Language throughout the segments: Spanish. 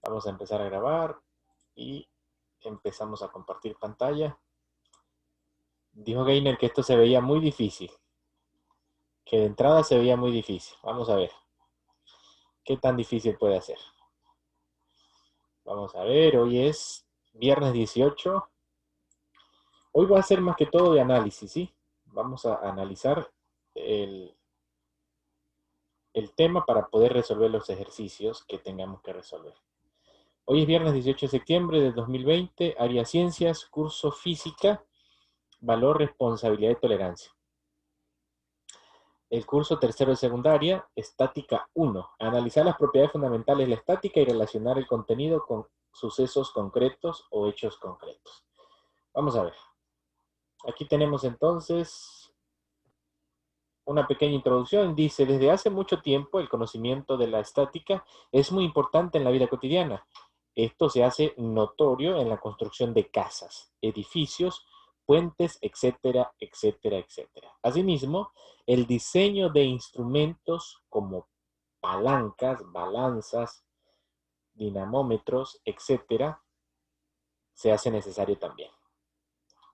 Vamos a empezar a grabar y empezamos a compartir pantalla. Dijo Gainer que esto se veía muy difícil, que de entrada se veía muy difícil. Vamos a ver qué tan difícil puede ser. Vamos a ver, hoy es viernes 18. Hoy va a ser más que todo de análisis, ¿sí? Vamos a analizar el tema para poder resolver los ejercicios que tengamos que resolver. Hoy es viernes 18 de septiembre de 2020, área ciencias, curso física, valor, responsabilidad y tolerancia. El curso tercero de secundaria, estática 1. Analizar las propiedades fundamentales de la estática y relacionar el contenido con sucesos concretos o hechos concretos. Vamos a ver. Aquí tenemos entonces una pequeña introducción. Dice, desde hace mucho tiempo el conocimiento de la estática es muy importante en la vida cotidiana. Esto se hace notorio en la construcción de casas, edificios, puentes, etcétera, etcétera, etcétera. Asimismo, el diseño de instrumentos como palancas, balanzas, dinamómetros, etcétera, se hace necesario también.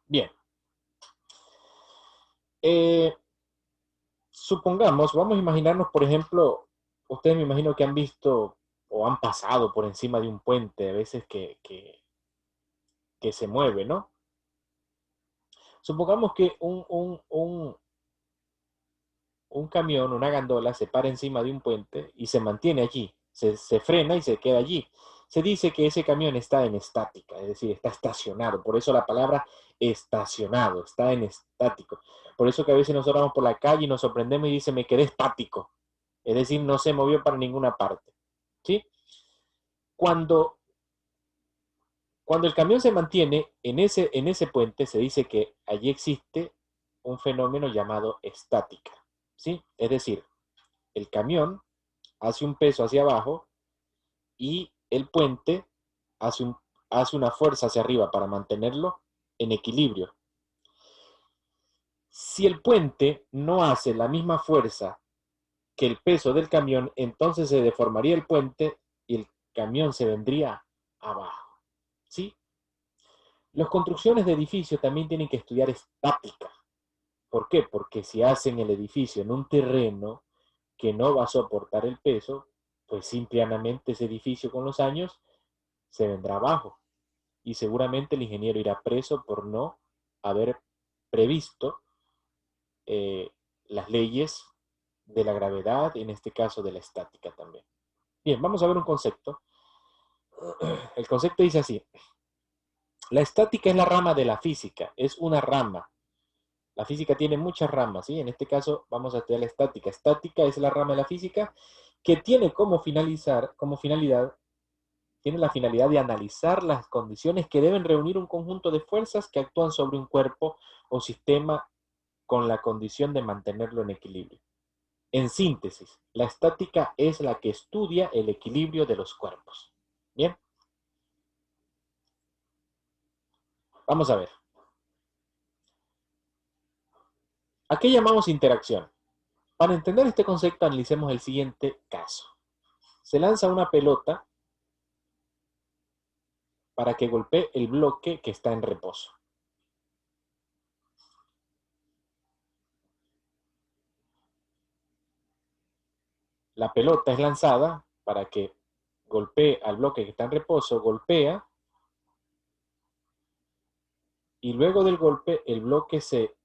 Bien. Supongamos, vamos a imaginarnos, por ejemplo, ustedes me imagino que han visto o han pasado por encima de un puente, a veces que se mueve, ¿no? Supongamos que un camión, una gandola, se para encima de un puente y se mantiene allí, se frena y se queda allí. Se dice que ese camión está en estática, es decir, está estacionado. Por eso la palabra estacionado, está en estático. Por eso que a veces nosotros vamos por la calle y nos sorprendemos y dice, me quedé estático. Es decir, no se movió para ninguna parte. ¿Sí? Cuando el camión se mantiene en ese puente, se dice que allí existe un fenómeno llamado estática. ¿Sí? Es decir, el camión hace un peso hacia abajo y el puente hace una fuerza hacia arriba para mantenerlo en equilibrio. Si el puente no hace la misma fuerza que el peso del camión, entonces se deformaría el puente y el camión se vendría abajo. ¿Sí? Las construcciones de edificios también tienen que estudiar estática. ¿Por qué? Porque si hacen el edificio en un terreno que no va a soportar el peso, pues simplemente ese edificio con los años se vendrá abajo. Y seguramente el ingeniero irá preso por no haber previsto las leyes de la gravedad, en este caso de la estática también. Bien, vamos a ver un concepto. El concepto dice así. La estática es la rama de la física, es una rama. La física tiene muchas ramas, ¿sí? En este caso vamos a estudiar la estática. Estática es la rama de la física que tiene como finalidad, tiene la finalidad de analizar las condiciones que deben reunir un conjunto de fuerzas que actúan sobre un cuerpo o sistema con la condición de mantenerlo en equilibrio. En síntesis, la estática es la que estudia el equilibrio de los cuerpos. Bien. Vamos a ver. ¿A qué llamamos interacción? Para entender este concepto, analicemos el siguiente caso. Se lanza una pelota para que golpee el bloque que está en reposo. La pelota es lanzada para que golpee al bloque que está en reposo, golpea, y luego del golpe el bloque se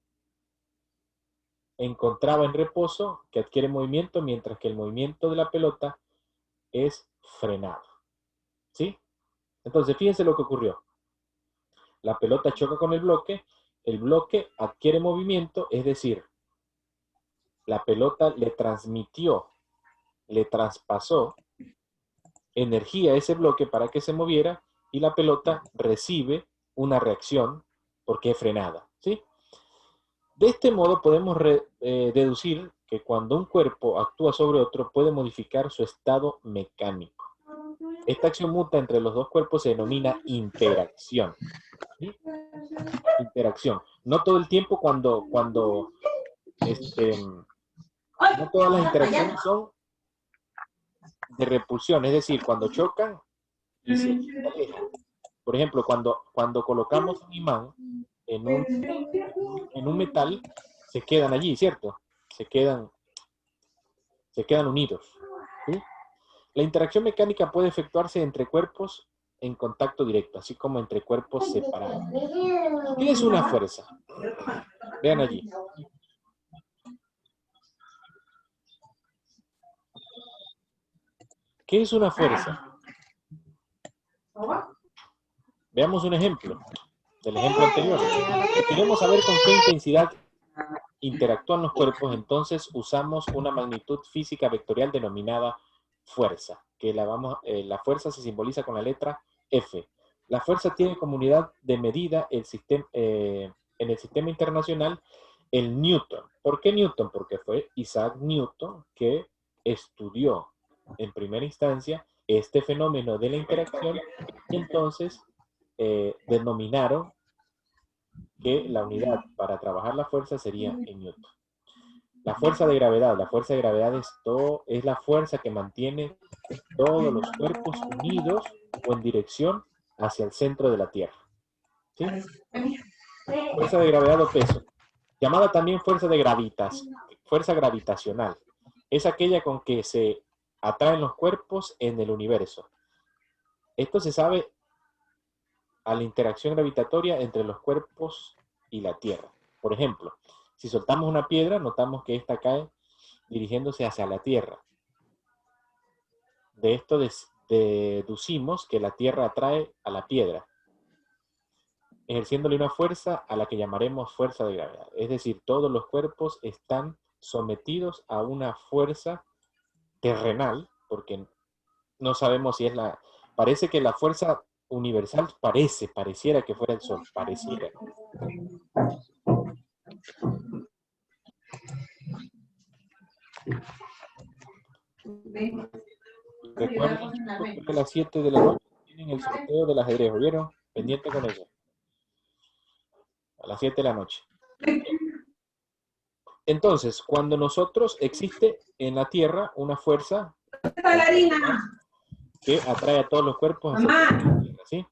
encontraba en reposo, que adquiere movimiento, mientras que el movimiento de la pelota es frenado. ¿Sí? Entonces, fíjense lo que ocurrió. La pelota choca con el bloque adquiere movimiento, es decir, la pelota le transmitió, le traspasó energía a ese bloque para que se moviera y la pelota recibe una reacción porque es frenada, ¿sí? De este modo podemos deducir que cuando un cuerpo actúa sobre otro puede modificar su estado mecánico. Esta acción mutua entre los dos cuerpos se denomina interacción. ¿Sí? Interacción. No todo el tiempo no todas las interacciones son de repulsión, es decir, cuando chocan y se aleja. Por ejemplo, cuando colocamos un imán en un metal, se quedan allí, ¿cierto? Se quedan unidos. ¿Sí? La interacción mecánica puede efectuarse entre cuerpos en contacto directo, así como entre cuerpos separados. ¿Qué es una fuerza? Vean allí. ¿Qué es una fuerza? Veamos un ejemplo del ejemplo anterior. Si queremos saber con qué intensidad interactúan los cuerpos, entonces usamos una magnitud física vectorial denominada fuerza, que la fuerza se simboliza con la letra F. La fuerza tiene como unidad de medida en el sistema internacional el Newton. ¿Por qué Newton? Porque fue Isaac Newton que estudió en primera instancia este fenómeno de la interacción y entonces denominaron que la unidad para trabajar la fuerza sería en Newton. La fuerza de gravedad es la fuerza que mantiene todos los cuerpos unidos o en dirección hacia el centro de la Tierra. ¿Sí? Fuerza de gravedad o peso, llamada también fuerza gravitacional. Es aquella con que se atraen los cuerpos en el universo. Esto se sabe a la interacción gravitatoria entre los cuerpos y la Tierra. Por ejemplo, si soltamos una piedra, notamos que ésta cae dirigiéndose hacia la Tierra. De esto deducimos que la Tierra atrae a la piedra, ejerciéndole una fuerza a la que llamaremos fuerza de gravedad. Es decir, todos los cuerpos están sometidos a una fuerza terrenal, porque no sabemos si es Parece que la fuerza universal pareciera que fuera el Sol, pareciera. Recuerden que a las 7 de la noche tienen el sorteo del ajedrez, ¿vieron? Pendiente con eso. A las 7 de la noche. Entonces, cuando existe en la Tierra una fuerza que atrae a todos los cuerpos hacia la Tierra, ¿sí?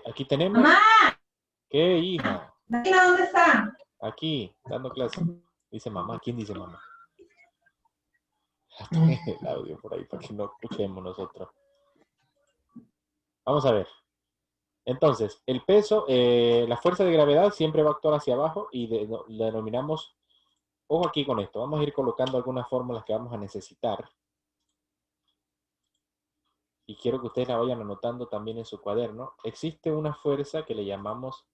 Aquí tenemos... ¡Mamá! ¿Qué, hija? ¿Dónde está? Aquí, dando clase. Dice mamá. ¿Quién dice mamá? El audio por ahí para que no escuchemos nosotros. Vamos a ver. Entonces, el peso, la fuerza de gravedad siempre va a actuar hacia abajo y le denominamos, ojo aquí con esto, vamos a ir colocando algunas fórmulas que vamos a necesitar. Y quiero que ustedes la vayan anotando también en su cuaderno. Existe una fuerza que le llamamos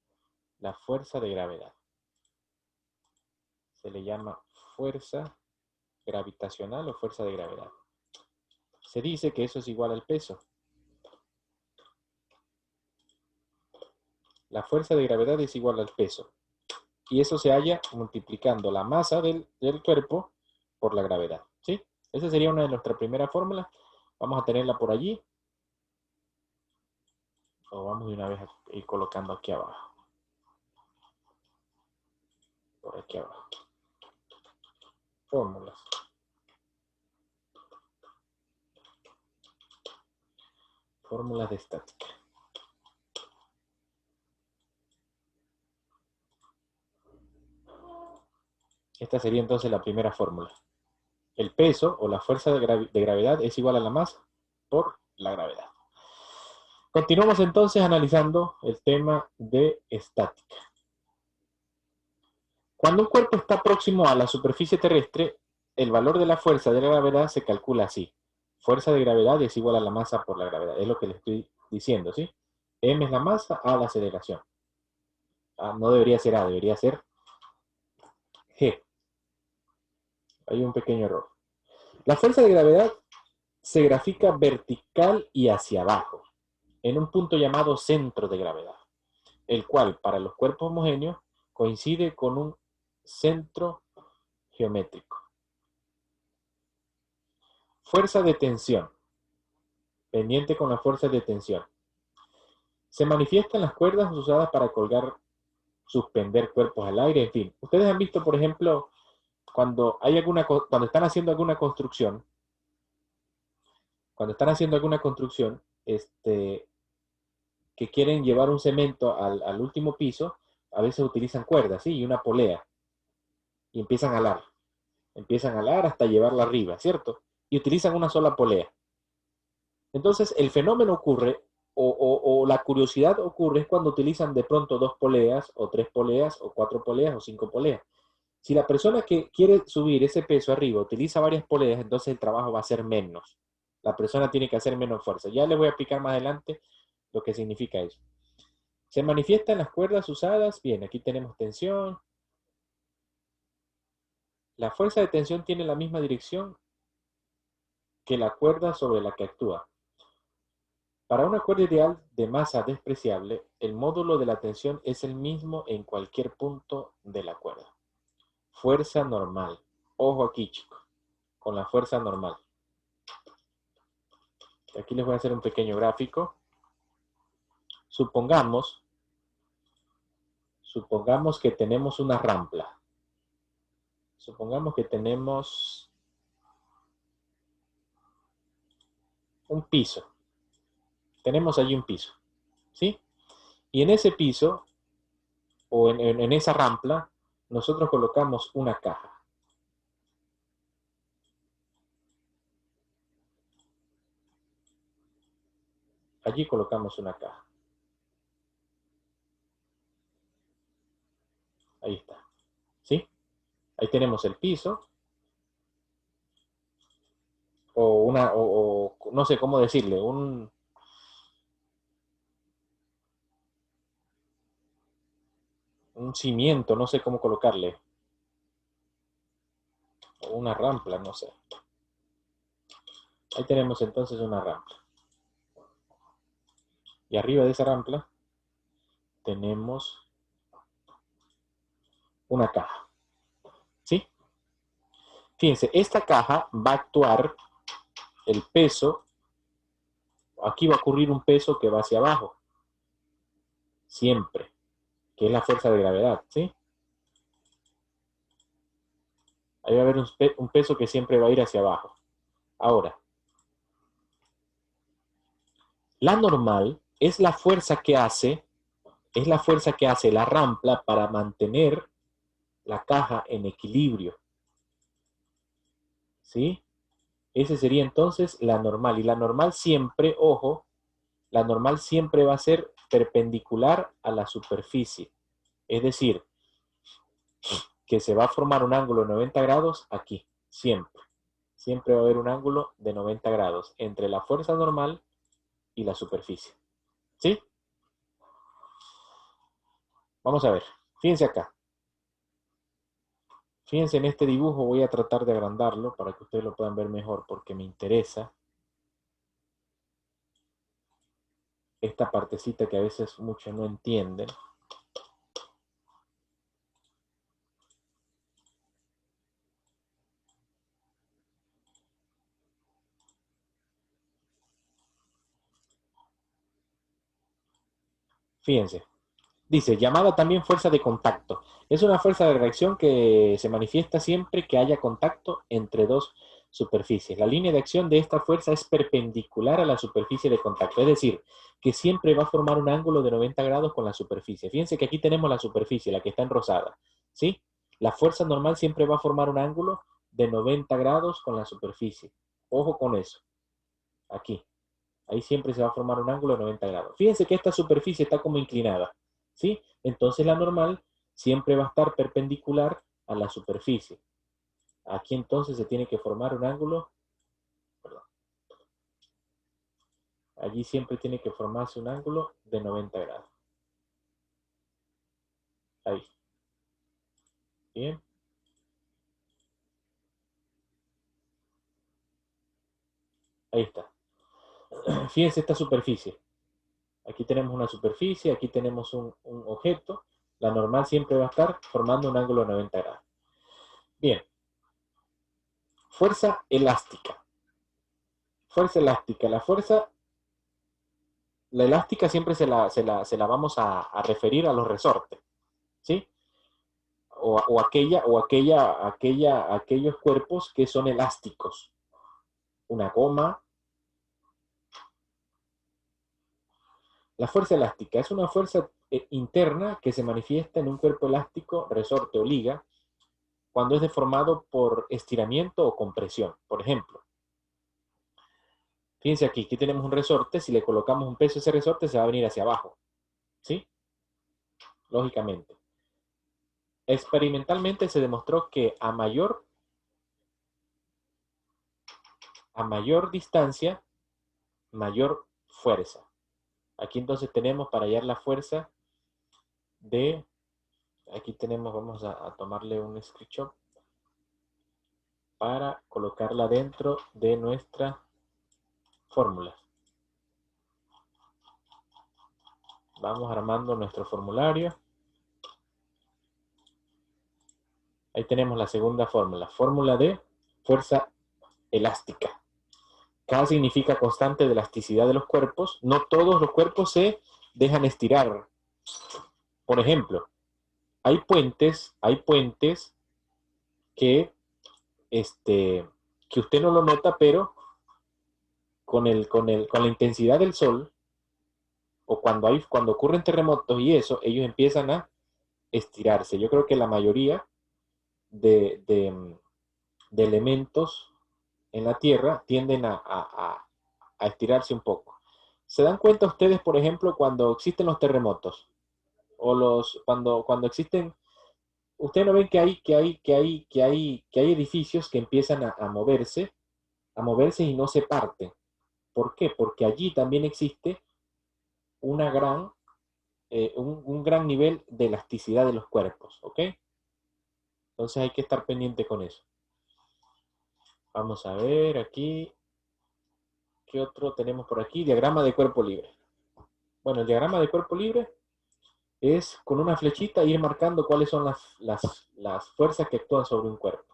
la fuerza de gravedad. Se le llama fuerza gravitacional o fuerza de gravedad. Se dice que eso es igual al peso. La fuerza de gravedad es igual al peso. Y eso se halla multiplicando la masa del cuerpo por la gravedad. ¿Sí? Esa sería una de nuestras primeras fórmulas. Vamos a tenerla por allí. O vamos de una vez a ir colocando aquí abajo. Por aquí abajo. Fórmulas. Fórmulas de estática. Esta sería entonces la primera fórmula. El peso o la fuerza de gravedad es igual a la masa por la gravedad. Continuamos entonces analizando el tema de estática. Cuando un cuerpo está próximo a la superficie terrestre, el valor de la fuerza de la gravedad se calcula así. Fuerza de gravedad es igual a la masa por la gravedad. Es lo que le estoy diciendo, ¿sí? M es la masa, A la aceleración. No debería ser A, debería ser G. Hay un pequeño error. La fuerza de gravedad se grafica vertical y hacia abajo, en un punto llamado centro de gravedad, el cual para los cuerpos homogéneos coincide con un centro geométrico. Fuerza de tensión. Pendiente con la fuerza de tensión. Se manifiestan las cuerdas usadas para colgar, suspender cuerpos al aire, en fin. Ustedes han visto, por ejemplo, cuando están haciendo alguna construcción, Cuando están haciendo alguna construcción, que quieren llevar un cemento al último piso, a veces utilizan cuerdas, ¿sí? Y una polea. Y empiezan a alar hasta llevarla arriba, ¿cierto? Y utilizan una sola polea. Entonces, el fenómeno ocurre, o la curiosidad ocurre, es cuando utilizan de pronto 2 poleas, o 3 poleas, o 4 poleas, o 5 poleas. Si la persona que quiere subir ese peso arriba utiliza varias poleas, entonces el trabajo va a ser menos. La persona tiene que hacer menos fuerza. Ya les voy a explicar más adelante lo que significa eso. Se manifiestan las cuerdas usadas. Bien, aquí tenemos tensión. La fuerza de tensión tiene la misma dirección que la cuerda sobre la que actúa. Para una cuerda ideal de masa despreciable, el módulo de la tensión es el mismo en cualquier punto de la cuerda. Fuerza normal. Ojo aquí, chicos, con la fuerza normal. Aquí les voy a hacer un pequeño gráfico. Supongamos que tenemos una rampla. Supongamos que tenemos un piso. Tenemos allí un piso, ¿sí? Y en ese piso, o en esa rampla, nosotros colocamos una caja. Allí colocamos una caja. Ahí está, ¿sí? Ahí tenemos el piso, o no sé cómo decirle, un cimiento, no sé cómo colocarle, o una rampla, no sé. Ahí tenemos entonces una rampla. Y arriba de esa rampla tenemos una caja, ¿sí? Fíjense, esta caja va a actuar el peso, aquí va a ocurrir un peso que va hacia abajo, siempre, que es la fuerza de gravedad, ¿sí? Ahí va a haber un peso que siempre va a ir hacia abajo. Ahora, la normal es la fuerza que hace la rampla para mantener la caja en equilibrio, ¿sí? Ese sería entonces la normal. Y la normal siempre, ojo, la normal siempre va a ser perpendicular a la superficie. Es decir, que se va a formar un ángulo de 90 grados aquí, siempre. Siempre va a haber un ángulo de 90 grados entre la fuerza normal y la superficie. ¿Sí? Vamos a ver. Fíjense acá. Fíjense en este dibujo, voy a tratar de agrandarlo para que ustedes lo puedan ver mejor porque me interesa esta partecita que a veces muchos no entienden. Fíjense. Dice, llamada también fuerza de contacto. Es una fuerza de reacción que se manifiesta siempre que haya contacto entre dos superficies. La línea de acción de esta fuerza es perpendicular a la superficie de contacto, es decir, que siempre va a formar un ángulo de 90 grados con la superficie. Fíjense que aquí tenemos la superficie, la que está en rosada, ¿sí? La fuerza normal siempre va a formar un ángulo de 90 grados con la superficie. Ojo con eso. Aquí. Ahí siempre se va a formar un ángulo de 90 grados. Fíjense que esta superficie está como inclinada, ¿sí? Entonces la normal siempre va a estar perpendicular a la superficie. Aquí entonces se tiene que formar un ángulo, perdón, allí siempre tiene que formarse un ángulo de 90 grados. Ahí. Bien. Ahí está. Fíjense esta superficie. Aquí tenemos una superficie, aquí tenemos un objeto. La normal siempre va a estar formando un ángulo de 90 grados. Bien. Fuerza elástica. Fuerza elástica. La elástica siempre se la vamos a referir a los resortes, ¿sí? Aquellos cuerpos que son elásticos. Una goma, La fuerza elástica es una fuerza interna que se manifiesta en un cuerpo elástico, resorte o liga, cuando es deformado por estiramiento o compresión. Por ejemplo, fíjense aquí tenemos un resorte, si le colocamos un peso a ese resorte se va a venir hacia abajo, ¿sí? Lógicamente. Experimentalmente se demostró que a mayor distancia, mayor fuerza. Aquí entonces tenemos para hallar la fuerza de, aquí tenemos, vamos a tomarle un screenshot para colocarla dentro de nuestra fórmula. Vamos armando nuestro formulario. Ahí tenemos la segunda fórmula, fórmula de fuerza elástica. K significa constante de elasticidad de los cuerpos. No todos los cuerpos se dejan estirar. Por ejemplo, hay puentes que, que usted no lo nota, pero con la intensidad del sol, o cuando ocurren terremotos y eso, ellos empiezan a estirarse. Yo creo que la mayoría de elementos en la Tierra tienden a estirarse un poco. ¿Se dan cuenta ustedes, por ejemplo, cuando existen los terremotos? O cuando existen, ustedes no ven que hay edificios que empiezan a moverse y no se parten. ¿Por qué? Porque allí también existe un gran nivel de elasticidad de los cuerpos, ¿ok? Entonces hay que estar pendiente con eso. Vamos a ver aquí. ¿Qué otro tenemos por aquí? Diagrama de cuerpo libre. Bueno, el diagrama de cuerpo libre es con una flechita ir marcando cuáles son las fuerzas que actúan sobre un cuerpo.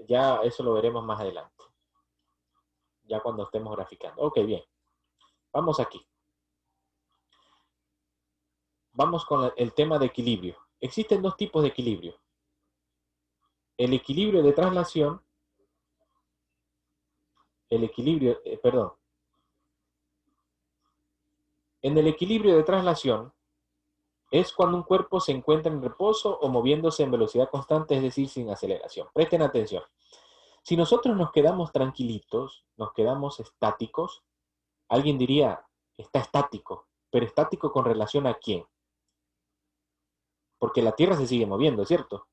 Ya eso lo veremos más adelante. Ya cuando estemos graficando. Ok, bien. Vamos aquí. Vamos con el tema de equilibrio. Existen dos tipos de equilibrio. El equilibrio de traslación, En el equilibrio de traslación es cuando un cuerpo se encuentra en reposo o moviéndose en velocidad constante, es decir, sin aceleración. Presten atención. Si nosotros nos quedamos tranquilitos, nos quedamos estáticos, alguien diría, está estático, pero estático ¿con relación a quién? Porque la Tierra se sigue moviendo, ¿cierto?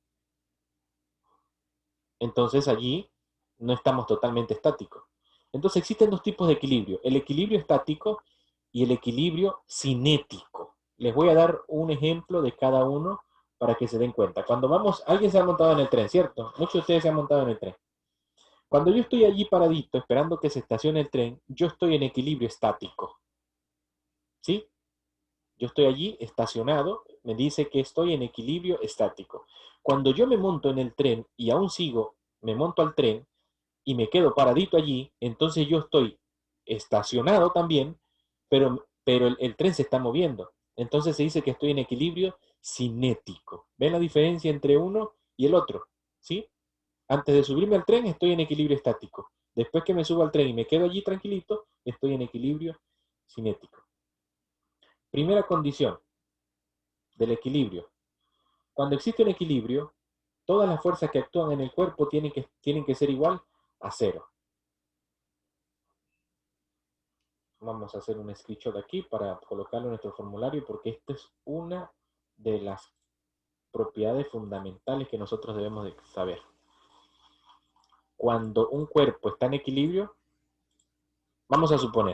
Entonces allí no estamos totalmente estáticos. Entonces existen dos tipos de equilibrio, el equilibrio estático y el equilibrio cinético. Les voy a dar un ejemplo de cada uno para que se den cuenta. Cuando alguien se ha montado en el tren, ¿cierto? Muchos de ustedes se han montado en el tren. Cuando yo estoy allí paradito esperando que se estacione el tren, yo estoy en equilibrio estático. ¿Sí? Yo estoy allí estacionado, me dice que estoy en equilibrio estático. Cuando yo me monto en el tren y aún sigo, me monto al tren y me quedo paradito allí, entonces yo estoy estacionado también, pero el tren se está moviendo. Entonces se dice que estoy en equilibrio cinético. ¿Ven la diferencia entre uno y el otro? ¿Sí? Antes de subirme al tren estoy en equilibrio estático. Después que me subo al tren y me quedo allí tranquilito, estoy en equilibrio cinético. Primera condición del equilibrio. Cuando existe un equilibrio, todas las fuerzas que actúan en el cuerpo tienen que ser igual a cero. Vamos a hacer un screenshot aquí para colocarlo en nuestro formulario porque esta es una de las propiedades fundamentales que nosotros debemos de saber. Cuando un cuerpo está en equilibrio, vamos a suponer,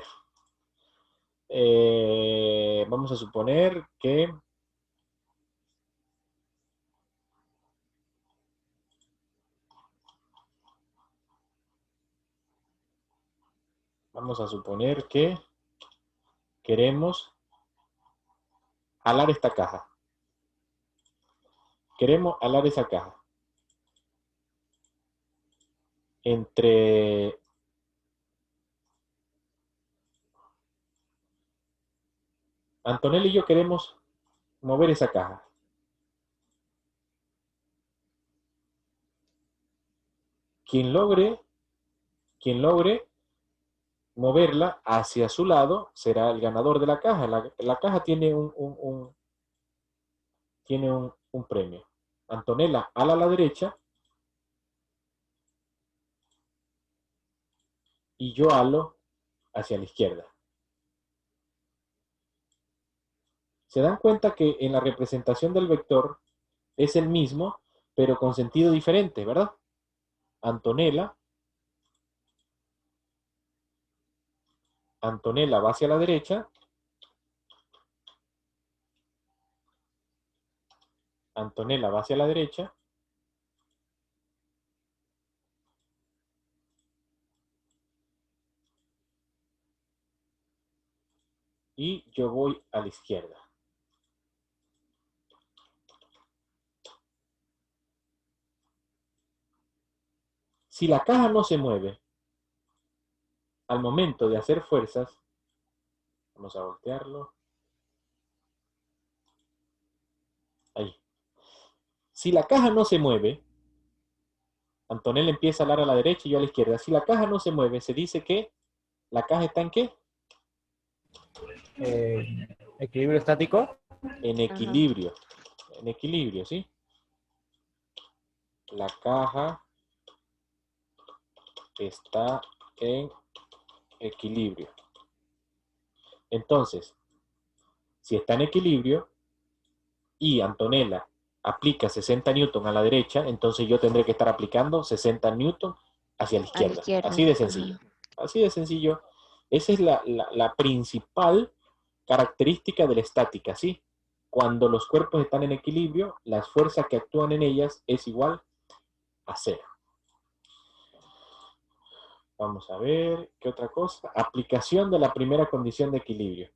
que queremos alar esta caja. Queremos alar esa caja. Entre Antonella y yo queremos mover esa caja. Quien logre moverla hacia su lado, será el ganador de la caja. La caja tiene un premio. Antonella ala a la derecha y yo halo hacia la izquierda. Se dan cuenta que en la representación del vector es el mismo, pero con sentido diferente, ¿verdad? Antonella va hacia la derecha. Antonella va hacia la derecha. Y yo voy a la izquierda. Si la caja no se mueve, al momento de hacer fuerzas, vamos a voltearlo. Ahí. Si la caja no se mueve, Antonella empieza a hablar a la derecha y yo a la izquierda. Si la caja no se mueve, se dice que la caja está ¿en qué? Equilibrio estático. En equilibrio. Ajá. En equilibrio, ¿sí? La caja está en equilibrio. Entonces, si está en equilibrio y Antonella aplica 60 newton a la derecha, entonces yo tendré que estar aplicando 60 newton hacia la izquierda. Así de sencillo. Ajá. Así de sencillo. Esa es la principal característica de la estática, ¿sí? Cuando los cuerpos están en equilibrio, las fuerzas que actúan en ellas es igual a cero. Vamos a ver, ¿qué otra cosa? Aplicación de la primera condición de equilibrio.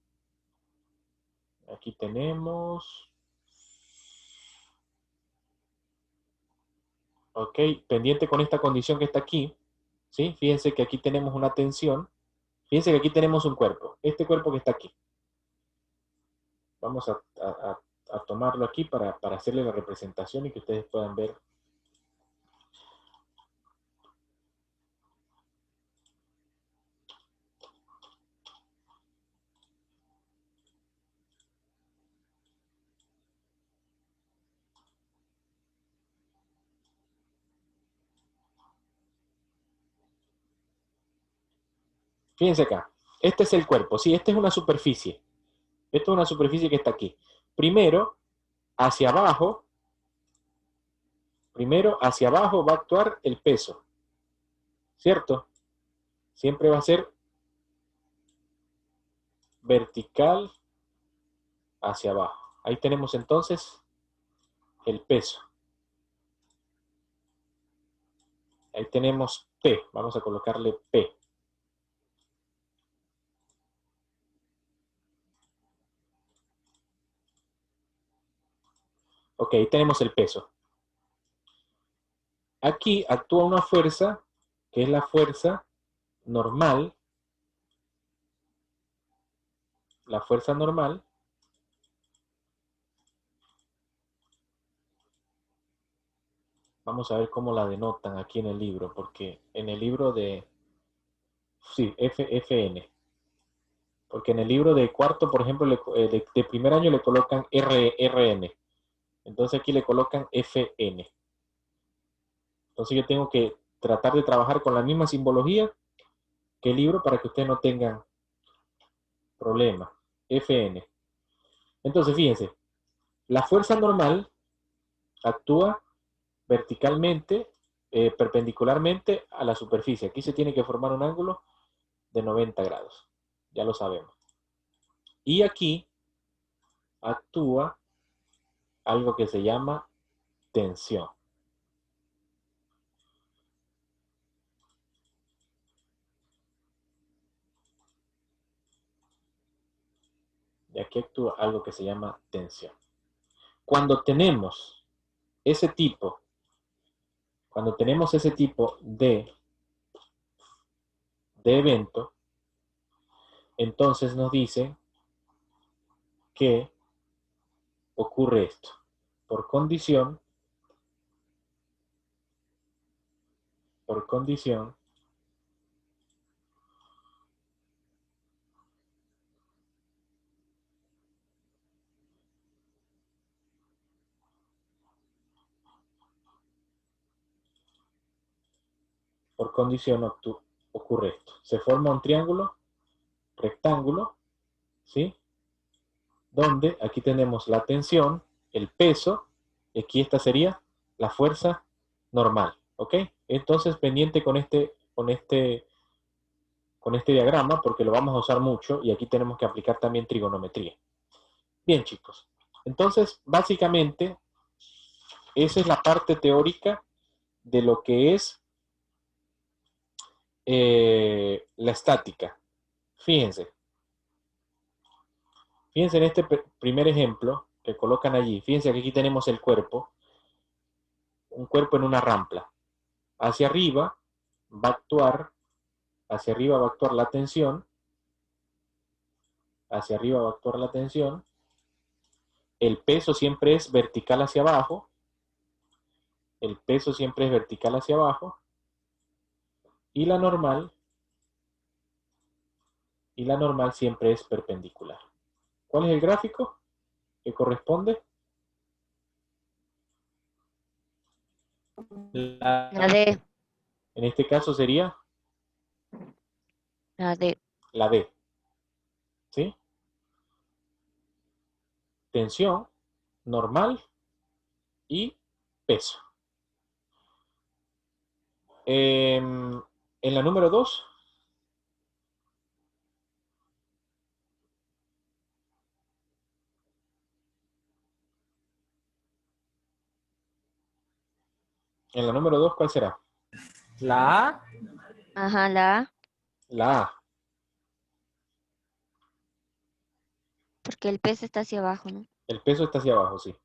Aquí tenemos... Ok, pendiente con esta condición que está aquí, ¿sí? Fíjense que aquí tenemos una tensión. Fíjense que aquí tenemos un cuerpo. Este cuerpo que está aquí. Vamos a tomarlo aquí para hacerle la representación y que ustedes puedan ver. Fíjense acá. Este es el cuerpo. Sí, esta es una superficie. Esto es una superficie que está aquí. Primero, hacia abajo va a actuar el peso. ¿Cierto? Siempre va a ser vertical hacia abajo. Ahí tenemos entonces el peso. Ahí tenemos P. Vamos a colocarle P. Ok, ahí tenemos el peso. Aquí actúa una fuerza, que es la fuerza normal. La fuerza normal. Vamos a ver cómo la denotan aquí en el libro, porque en el libro de... Sí, FN. Porque en el libro de cuarto, por ejemplo, de primer año le colocan RN. Entonces aquí le colocan FN. Entonces yo tengo que tratar de trabajar con la misma simbología que el libro para que ustedes no tengan problema. FN. Entonces fíjense, la fuerza normal actúa verticalmente, perpendicularmente a la superficie. Aquí se tiene que formar un ángulo de 90 grados. Ya lo sabemos. Y aquí actúa algo que se llama tensión. Y aquí actúa algo que se llama tensión. Cuando tenemos ese tipo de evento, entonces nos dicen que ocurre esto. Por condición, por condición ocurre esto. Se forma un triángulo rectángulo, ¿sí? Donde aquí tenemos la tensión, el peso, y aquí esta sería la fuerza normal, ¿ok? Entonces, pendiente con este diagrama, porque lo vamos a usar mucho, y aquí tenemos que aplicar también trigonometría. Bien, chicos. Entonces, básicamente, esa es la parte teórica de lo que es la estática. Fíjense. Fíjense en este primer ejemplo que colocan allí. Fíjense que aquí tenemos el cuerpo, un cuerpo en una rampa. Hacia arriba va a actuar, hacia arriba va a actuar la tensión, hacia arriba va a actuar la tensión. El peso siempre es vertical hacia abajo. El peso siempre es vertical hacia abajo. Y la normal siempre es perpendicular. ¿Cuál es el gráfico que corresponde? La La D, En este caso sería la D. la D. ¿Sí? Tensión, normal y peso. En la número 2, ¿cuál será? la A, Ajá, la A, La A. porque el peso está hacia abajo, ¿no? El peso está hacia abajo, sí.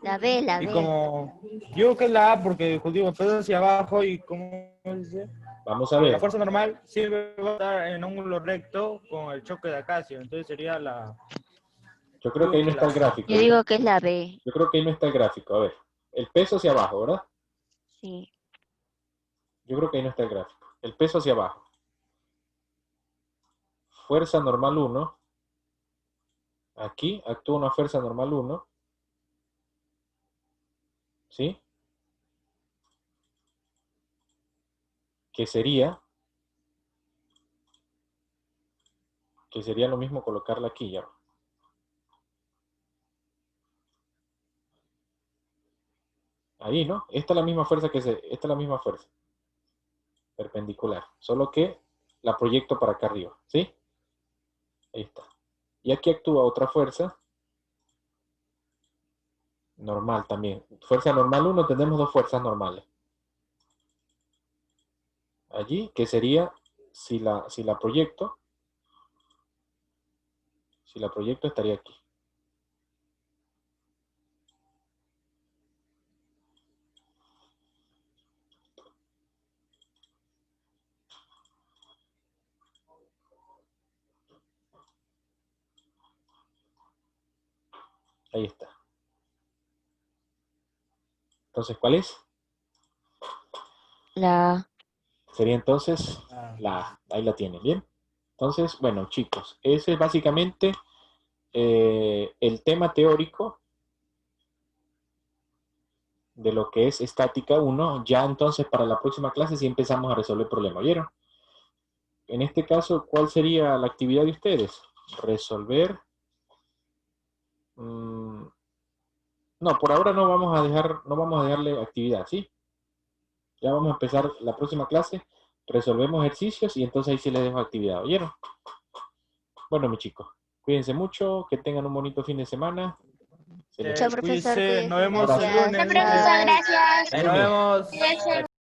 La B, la y B. como yo creo que es la A porque digo, peso hacia abajo y como dice, Vamos a la ver. fuerza normal siempre va a estar en ángulo recto con el choque de Acacio, entonces sería la... Yo creo que ahí no está el gráfico. Yo digo que es la B. Yo creo que ahí no está el gráfico. A ver. El peso hacia abajo, ¿verdad? Sí. Yo creo que ahí no está el gráfico. El peso hacia abajo. Fuerza normal 1. Aquí actúa una fuerza normal 1. ¿Sí? Que sería lo mismo colocarla aquí ya. Ahí, ¿no? Esta es la misma fuerza esta es la misma fuerza. Perpendicular. Solo que la proyecto para acá arriba. ¿Sí? Ahí está. Y aquí actúa otra fuerza. Normal también. Fuerza normal 1, tenemos dos fuerzas normales. Allí, que sería, si la proyecto, estaría aquí. Ahí está. Entonces, ¿cuál es? La A. Sería entonces la A. Ahí la tienen, ¿bien? Entonces, bueno, chicos, ese es básicamente el tema teórico de lo que es estática 1. Ya entonces para la próxima clase sí empezamos a resolver problemas, ¿vieron? En este caso, ¿cuál sería la actividad de ustedes? Resolver. No, por ahora no vamos a dejarle actividad, ¿sí? Ya vamos a empezar la próxima clase. Resolvemos ejercicios y entonces ahí sí les dejo actividad, ¿oyeron? Bueno, mis chicos, cuídense mucho, que tengan un bonito fin de semana. Se les Chao, profesor, Cuídense, nos cuídese. vemos el Gracias. lunes. Bye. Gracias. Nos vemos. Cuídense.